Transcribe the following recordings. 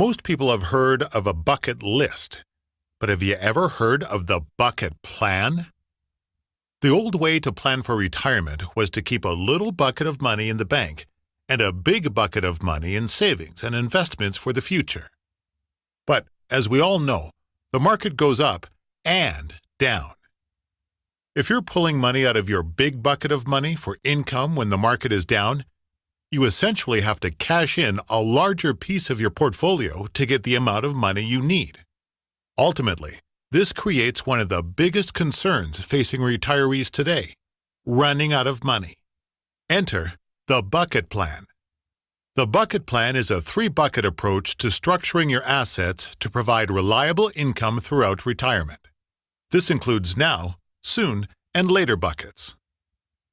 Most people have heard of a bucket list, but have you ever heard of the bucket plan? The old way to plan for retirement was to keep a little bucket of money in the bank and a big bucket of money in savings and investments for the future. But as we all know, the market goes up and down. If you're pulling money out of your big bucket of money for income when the market is down, you essentially have to cash in a larger piece of your portfolio to get the amount of money you need. Ultimately, this creates one of the biggest concerns facing retirees today: running out of money. Enter the bucket plan. The bucket plan is a three-bucket approach to structuring your assets to provide reliable income throughout retirement. This includes now, soon, and later buckets.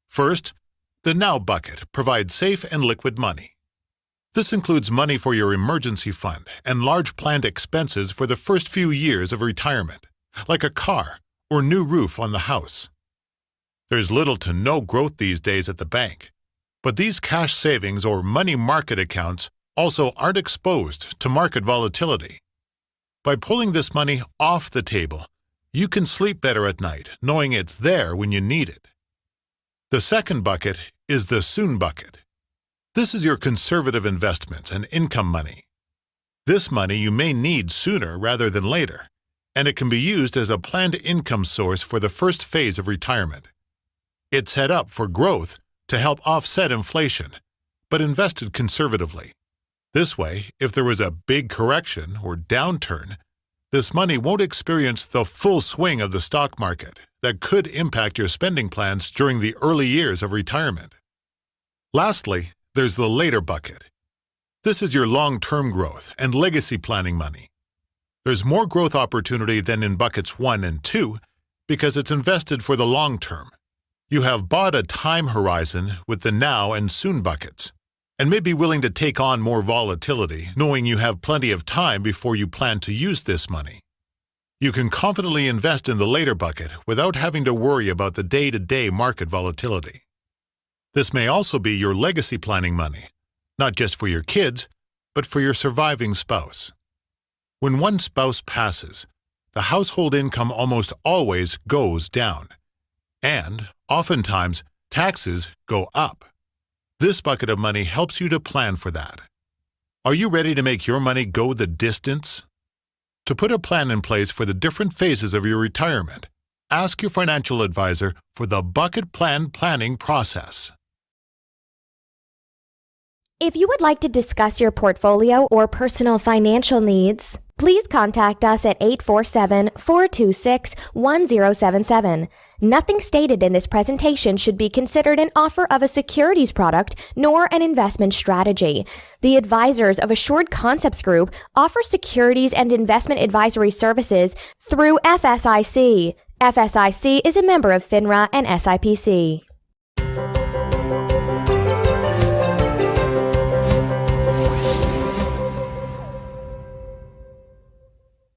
First, the now bucket provides safe and liquid money. This includes money for your emergency fund and large planned expenses for the first few years of retirement, like a car or new roof on the house. There's little to no growth these days at the bank, but these cash savings or money market accounts also aren't exposed to market volatility. By pulling this money off the table, you can sleep better at night knowing it's there when you need it. The second bucket is the soon bucket. This is your conservative investments and income money. This money you may need sooner rather than later, and it can be used as a planned income source for the first phase of retirement. It's set up for growth to help offset inflation, but invested conservatively. This way, if there is a big correction or downturn, this money won't experience the full swing of the stock market that could impact your spending plans during the early years of retirement. Lastly, there's the later bucket. This is your long-term growth and legacy planning money. There's more growth opportunity than in buckets 1 and 2 because it's invested for the long term. You have bought a time horizon with the now and soon buckets, and may be willing to take on more volatility knowing you have plenty of time before you plan to use this money. You can confidently invest in the later bucket without having to worry about the day-to-day market volatility. This may also be your legacy planning money, not just for your kids, but for your surviving spouse. When one spouse passes, the household income almost always goes down, and oftentimes taxes go up. This bucket of money helps you to plan for that. Are you ready to make your money go the distance? To put a plan in place for the different phases of your retirement, ask your financial advisor for the bucket plan planning process. If you would like to discuss your portfolio or personal financial needs, please contact us at 847-426-1077. Nothing stated in this presentation should be considered an offer of a securities product nor an investment strategy. The advisors of Assured Concepts Group offer securities and investment advisory services through FSIC. FSIC is a member of FINRA and SIPC.